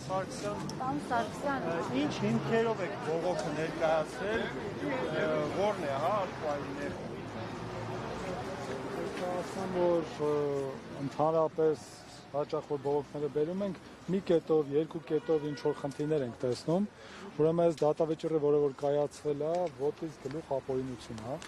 Պարոն Սարգսյան, ինչ հիմքերով եք բողոքը ներկայացրել, որն է, արկուայիններ։ Ասեմ, որ ընդհանրապես հաճախ որ բողոքները բերում ենք, մի կետով, երկու կետով ինչ որ խնդիրներ ենք տեսնում, ուրեմն այս դատավճիռը, որը որ կայացվել է, ոտից գլուխ ապօրինություն է,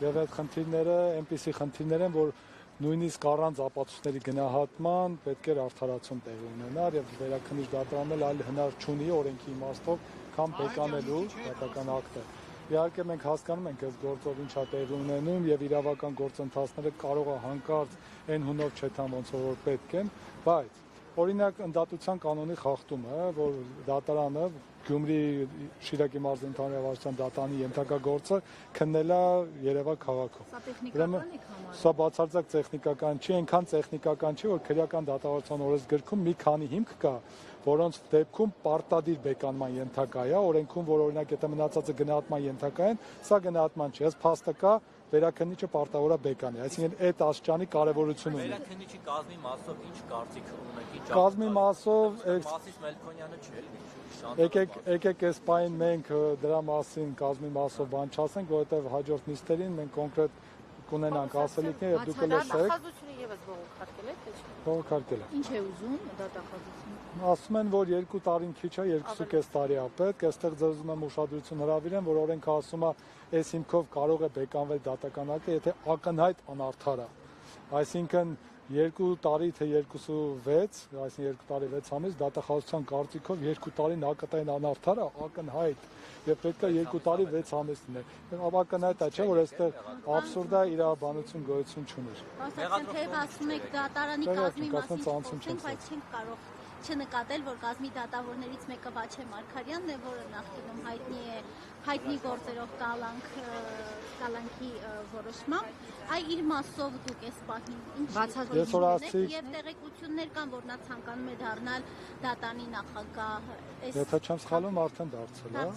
եւ այդ խնդիրները այնպիսի խնդիրներ են, որ նույնիսկ առանց ապացույցների գնահատման պետք է արդարացում տեղի ունենար եւ վերաքննիչ դատարանն այլ հնար չունի օրենքի իմաստով կամ բեկանելու դատական ակտը։ Իհարկե մենք հասկանում ենք այս գործով ինչա տեղի ունենում եւ իրավական գործընթացները կարող է հանկարծ այն հունով չեթան ոնց որ պետք են, բայց օրինակ ընդդատության կանոնի խախտումը, որ դատարանը Գյումրի Շիրակի մարզի ընդհանուր ավարժության դատարանի ենթակա գործը քննել է Երևան քաղաքում։ Սա տեխնիկական է համարը։ Սա բացարձակ տեխնիկական չի, այնքան տեխնիկական չի, որ քրեական դատավարության օրենսգրքում մի քանի հիմք կա, որոնց դեպքում պարտադիր բեկանման ենթակա է, օրենքում որ օրինակ եթե մնացածը գնահատման ենթակա են, սա գնահատման չի, այս փաստը կա վերաքննիչը պարտավոր է բեկանի, այսինքն այդ աստիճանի կարևորություն ունի։ Վերաքննիչի կազմի մասով ինչ կարծիք ունեք, Կազմի մասով Մասիս Մելքոնյանը չէ, եկեք այս պայն մենք դրա մասին կազմի մասով բան չասենք, որովհետև հաջորդ նիստերին մենք կոնկրետ կունենանք ասելիքներ եւ դուք կլսեք։ Դատախազությունը եւս բողոքարկել եք, թե՞ չէ։ Բողոքարկել է։ Ինչ է ուզում դատախազությունը։ Ասում են, որ 2 տարին քիչ է, 2.5 տարի է պետք, այստեղ ձեզում եմ ուշադրություն հրավիրեմ, որ օրենքը ասում է, այս հիմքով կարող է բեկանվել դատական ակտը, եթե ակնհայտ անարդար է։ Այսինքն 2 տարի թե 2.6, այսինքն 2 տարի 6 ամիս դատախազության կարծիքով 2 տարին ակտային անարդար է, ակնհայտ եւ պետք է 2 տարի 6 ամիս լինի։ Ակնհայտ է, չէ՞ որ այստեղ աբսուրդ է, իրավաբանություն գոյություն չունի։ Պարոն Թեև ասում եք դատարանի կազմի մասին չխոսենք, բայց չենք կարող չնկատել, որ կազմի դատավորներից մեկը Վաչե Մարգարյանն է, որը նախկինում հայտնի գործերով կալանքի որոշմամբ, այ իր մասով դուք այս պահին ինչ եւ տեղեկություններ կան, որ նա ցանկանում է դառնալ դատանի նախագահ։ Եթե չեմ սխալվում, արդեն դարձել է։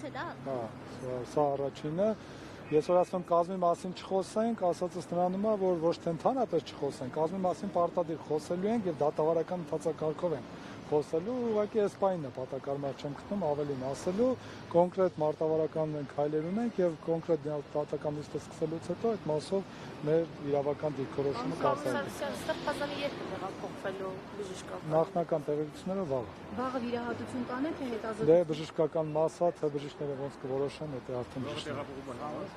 Հա, սա առաջինը։ Ես որ ասում կազմի մասին չխոսենք, ասածս նրանում է, որ ոչ թե ընդհանրապես չխոսենք, կազմի մասին պարտադիր խոսելու ենք եւ դատավարական ընթացակարգով ենք խոսելու, ուղղակի այս պայն նպատակարար չեմ գտնում ավելին ասելու, կոնկրետ մարտավարական քայլեր ունենք եւ կոնկրետ դատական նիստը սկսելուց հետո այդ մասով մեր իրավական դիրքորոշումը կատարվի։ Ստեղծազանի երբ է տեղափոխվելու բժշկական։ Նախնական տեղեկությունները վաղը։ Վաղը վիրահատություն կանեք, թե հետազոտություն։ Դե բժշկական մասա, թե բժիշկները ոնց կորոշեն, դա արդեն բժիշկները։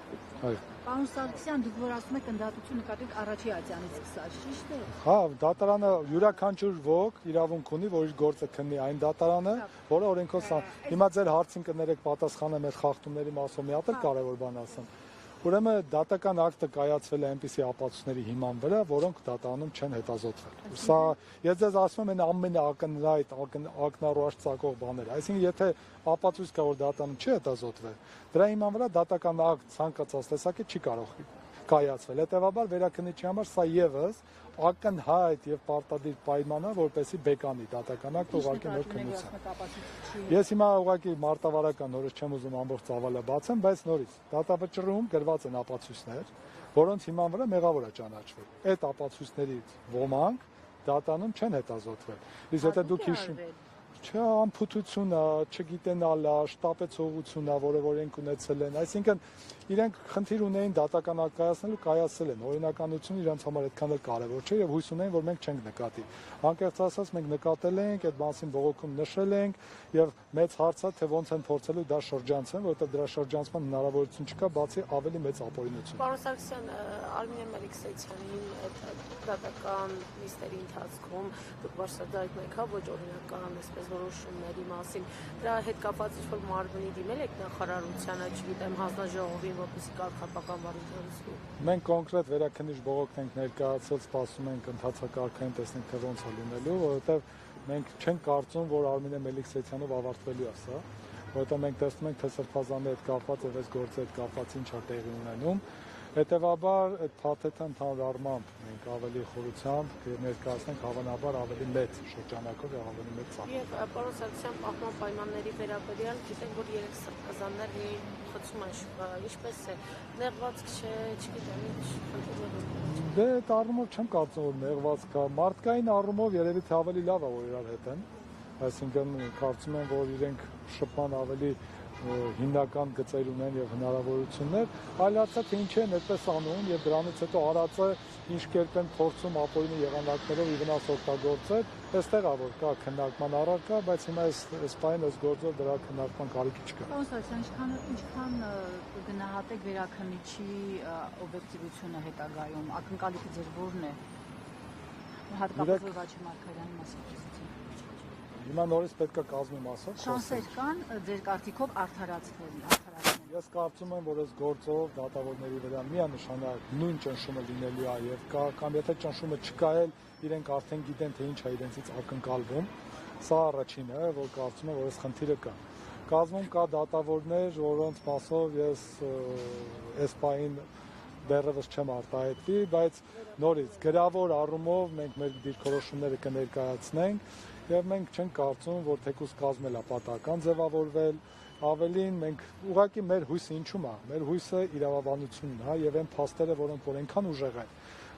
Այո։ Պարոն Սարգսյան, դուք որ ասում եք ընդդատություն նկատեք առաջի ատյանից սկսած, ճիշտ է։ Հա, դատարանը յուրաքանչյուր ոք իրավունք ունի, որ իր գործը քննի այն դատարանը, որը օրենքով հիմա ձեր հարցին կներեք պատասխանեմ այդ խախտումների մասով մի հատ էլ կարևոր բան ասեմ։ Ուրեմն դատական ակտը կայացվել է այնպիսի ապացույցների հիման վրա, որոնք դատարանում չեն հետազոտվել։ Սա ես ձեզ ասում եմ ամենաակնհայտ ակնառու արձակող բաները։ Այսինքն եթե ապացույց կա որ դատարանում չի հետազոտվել, դրա հիման վրա դատական ակտ ցանկացած տեսակի չի կարող կայացվել։ Հետևաբար վերաքննիչի համար սա եւս ակնհայտ եւ պարտադիր պայման է, որպեսզի բեկանի դատական ակտը ուղղակի նոր քննության։ Ես հիմա ուղղակի մարտավարական նորից չեմ ուզում ամբողջ ծավալը բացեմ, բայց նորից դատավճռում գրված են ապացույցներ, որոնց հիման վրա մեղավոր է ճանաչվել։ Այդ ապացույցներից ոմանք դատանում չեն հետազոտվել։ Իսկ եթե դուք հիշում Չէ, անփութություն է, չգիտենալ է, շտապեցողություն է, որը որենք ունեցել են։ Այսինքն իրենք խնդիր ունեին դատական ակտ կայացնելու, կայացել են։ Օրինականությունը իրենց համար այդքան էլ կարևոր չէ եւ հույս ունեն, որ մենք չենք նկատի։ Անկեղծ ասած մենք նկատել ենք, այդ մասին բողոքում նշել ենք եւ մեծ հարց է, թե ոնց են փորձելու դա շրջանցեն, որովհետեւ դրա շրջանցման հնարավորություն չկա, բացի ավելի մեծ ապօրինություն։ Պարոն Սարգսյան, Արմինե Մելիքսեյցյանին այդ դատական նիստերի ընթացքում դուք բարձրացրել եք, հա, ոչ օրինական, այսպես որոշումների մասին։ Դրա հետ կապված ինչ-որ մարմնի դիմել եք նախարարությանը, չգիտեմ, հանձնաժողովին, որպեսզի կարգապահական վարույթի։ Մենք կոնկրետ վերաքննիչ բողոք ենք ներկայացել, սպասում ենք ընթացակարգային տեսնենք թե ոնց է լինելու, որովհետև մենք չենք կարծում, որ Արմինե Մելիքսեյցյանով ավարտվելու է սա, որովհետև մենք տեսնում ենք թե սրբազանի հետ կապված եւ այս գործի հետ կապված ինչ է տեղի ունենում։ Հետևաբար այդ փաթեթը ընդհանուր առմամբ մենք ավելի խորությամբ ներկայացնենք հավանաբար ավելի մեծ շրջանակով եւ ավելի մեծ ծախսով։ Եվ պարոն Սարգսյան, պահպան պայմանների վերաբերյալ գիտենք, որ 3 սրբազաններ մի խցում են շուկա, ինչպես է, նեղվածք չէ, չգիտեմ, ինչ խնդիրներ։ Դե այդ առումով չեմ կարծում, որ նեղվածք կա, մարդկային առումով երևի թե ավելի լավ է, որ իրար հետ են, այսինքն կարծում եմ, որ իրենք շփման ավելի հիմնական գծեր ունեն եւ հնարավորություններ, այլ հարցը թե ինչ են այդպես անում եւ դրանից հետո արածը ինչ կերպ են փորձում ապօրինի եղանակներով ի վնաս օգտագործել, այստեղ է որ կա քննարկման առարկա, բայց հիմա այս պայն այս գործով դրա քննարկման կարիքի չկա։ Պարոն Սարգսյան, ինչքան գնահատեք վերաքննիչի օբյեկտիվությունը հետագայում, ակնկալիքը ձեր որն է, հատկապես Վաչե Մարգարյանի մասին։ Հիմա նորից պետք է կազմի մասով շանսեր կան ձեր կարծիքով արդարացնել։ Ես կարծում եմ, որ այս գործով դատավորների վրա միանշանակ նույն ճնշումը լինելու է եւ կա կամ եթե ճնշումը չկա էլ իրենք արդեն գիտեն թե ինչ է իրենցից ակնկալվում։ Սա առաջինը, որ կարծում եմ, որ այս խնդիրը կա։ Կազմում կա դատավորներ, որոնց մասով ես այս պահին դեռևս չեմ արտահայտվի, բայց նորից գրավոր առումով մենք մեր դիրքորոշումները կներկայացնենք եւ մենք չենք կարծում, որ թեկուզ կազմել է պատահական ձևավորվել, ավելին մենք ուղղակի մեր հույսը ինչու՞մ է, մեր հույսը իրավաբանությունն է եւ այն փաստերը, որոնք որ այնքան ուժեղ են,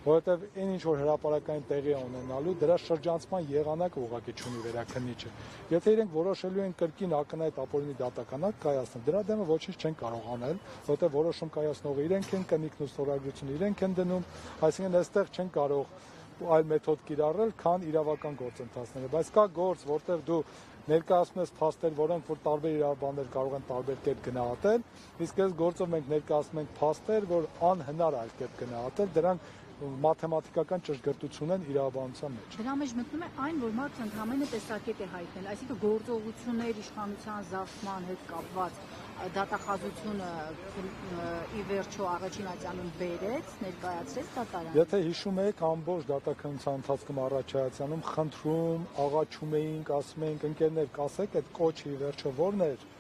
որովհետեւ այն ինչ որ հրապարակային տեղի է ունենալու, դրա շրջանցման եղանակը ուղղակի չունի վերաքննիչը։ Եթե իրենք որոշելու են կրկին ակնհայտ ապօրինի դատականակ կայացնել, դրա դեմը ոչինչ չեն կարող անել, որովհետեւ որոշում կայացնողը իրենք են, կնիկն ու ստորագրությունը իրենք են դնում, այսինքն այստեղ չեն կարող այլ մեթոդ կիրառել, քան իրավական գործընթացները, բայց կա գործ, որտեղ դու ներկայացնում ես փաստեր, որոնք որ տարբեր իրավաբաններ կարող են տարբեր կերպ գնահատել, իսկ այս գործով մենք ներկայացնում ենք փաստեր, որ անհնար այլ կերպ գնահատել, դրանք մաթեմատիկական ճշգրտություն են իրավաբանության մեջ։ Դրա մեջ մտնում է այն, որ մարդը ընդհանրապես տեսակետ է հայտնել, այսինքն գործողություններ իշխանության զավթման հետ կապված դատախազությունը ի վերջո առաջին ատյանում բերեց, ներկայացրեց դատարան։ Եթե հիշում եք, ամբողջ դատականության ընթացքում առաջայացանում խնդրում, աղաչում էինք, ասում էինք ընկերներ, կասեք այդ կոչը ի վերջո ո՞րն էր։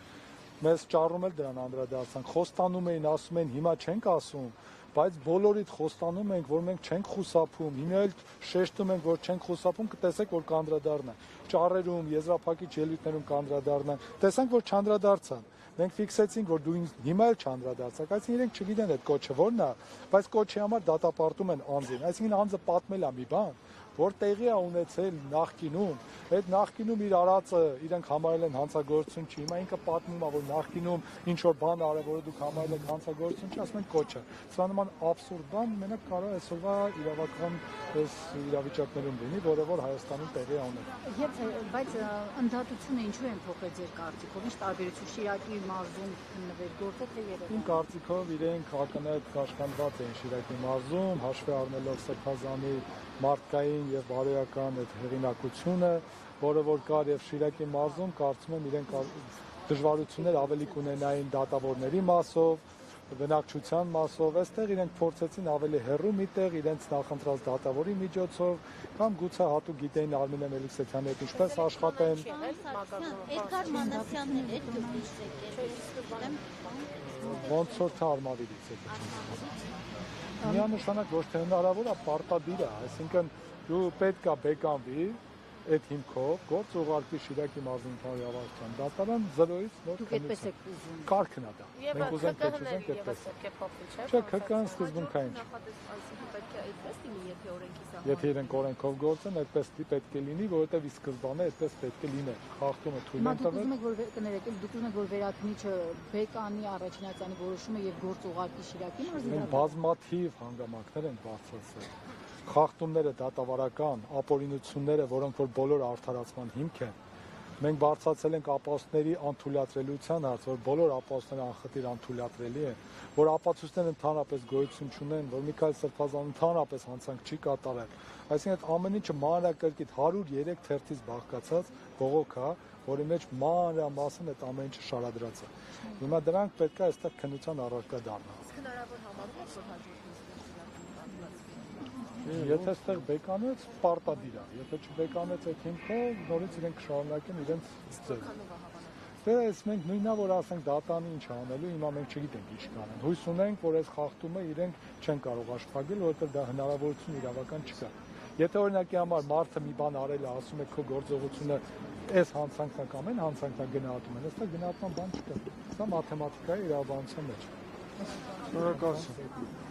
Մեզ ճառում էլ դրան անդրադարձանք, խոստանում էին, ասում են հիմա չենք ասում, բայց բոլորիդ խոստանում ենք, որ մենք չենք խուսափում, հիմա էլ շեշտում ենք, որ չենք խուսափում, կտեսեք, որ կանդրադառնան։ Ճառերում, եզրափակիչ ելույթներում կանդրադառնան, տեսանք, որ չանդրադարձան։ Մենք ֆիքսեցինք, որ դու հիմա էլ չանդրադարձակ, այսինքն իրենք չգիտեն այդ կոչը ո՞րն է, բայց կոչի համար դատապարտում են անձին, այսինքն անձը պատմել է մի բան, որ տեղի է ունեցել նախկինում, այդ նախկինում իր արածը իրենք համարել են հանցագործություն չի, հիմա ինքը պատմում է, որ նախկինում ինչ որ բան արել, որը դուք համարել եք հանցագործություն չի, ասում են կոչը։ Սա նման աբսուրդ բան մենակ կարող է այսօրվա իրավական այս իրավիճակներում լինի, որը որ Հայաստանում տեղի է ունենում։ Եվ բայց ընդհատությունը ինչու են փոխել ձեր կարծիքով, ինչ տարբերություն Շիրակի մարզում գտնվեր գործը թե Երևանում։ Իմ կարծիքով իրենք ակնհայտ կաշկանդված էին Շիրակի մարզում, հաշվի առնելով Սրբազանի մարդկային եւ բարոյական այդ հեղինակությունը, որը որ կար եւ Շիրակի մարզում, կարծում եմ իրենք դժվարություններ ավելի կունենային դատավորների մասով, բնակչության մասով, այստեղ իրենք փորձեցին ավելի հեռու միտեղ իրենց նախընտրած դատավորի միջոցով կամ գուցե հատուկ գիտեին Արմինե Մելիքսեթյանի հետ ինչպես աշխատեն։ Էդգար Մանասյանն էր դուք եկել։ Ոնց որ թե Արմավիրից եկել։ Միանշանակ ոչ թե հնարավոր է, պարտադիր է, այսինքն դու պետք է բեկանվի այդ հիմքով գործ ուղարկի Շիրակի մարզի ընդհանուր ավարտության դատարան 0-ից նոր Դուք այդպես եք ուզում։ Կարգն է դա։ Մենք ուզենք թե չուզենք այդպես։ Չէ, ԿԿ-ն սկզբունքային չէ։ Եթե իրենք օրենքով գործեն, այդպես պետք է լինի, որովհետև ի սկզբանե այդպես պետք է լիներ։ Խախտումը թույլ են տվել։ Դուք ուզում եք որ կներեք, դուք ուզում եք որ վերաքնիչը բեկանի առաջինացանի որոշումը եւ գործ ուղարկի Շիրակի մարզի Մենք բազմաթիվ հանգամանքներ ենք բարձրացրել։ Խախտումները դատավարական, ապօրինությունները, որոնք որ բոլոր արդարացման հիմք են, մենք բարձրացել ենք ապահովների անթույլատրելիության հարց, որ բոլոր ապահովները անխտիր անթույլատրելի են, որ ապացույցները ընդհանրապես գոյություն չունեն, որ Միքայել Սրբազանը ընդհանրապես հանցանք չի կատարել։ Այսինքն այդ ամեն ինչը մանրակրկիտ 103 թերթից բաղկացած բողոք է, որի մեջ մանրամասն այդ ամեն ինչը շարադրած է։ Հիմա դրանք պետք է այստեղ քննության առարկա դառնան։ հնարավոր համարում եք որ հաջորդ Եթե այստեղ բեկանեց, պարտադիր է։ Եթե չբեկանեց այդ հիմքով, նորից իրենք կշարունակեն իրենց ձևը։ Դե ես մենք նույնա որ ասենք դատանի ինչ անելու, հիմա մենք չգիտենք ինչ կանեն։ Հույս ունենք, որ այս խախտումը իրենք չեն կարող աշխատել, որովհետև դա հնարավորություն իրավական չկա։ Եթե օրինակի համար մարդը մի բան արել է, ասում է քո գործողությունը այս հանցանքն կամ այն հանցանքն գնահատում են, այստեղ գնահատման բան չկա։ Սա մաթեմատիկայի իրավաբանության մեջ։ Շնորհակալություն։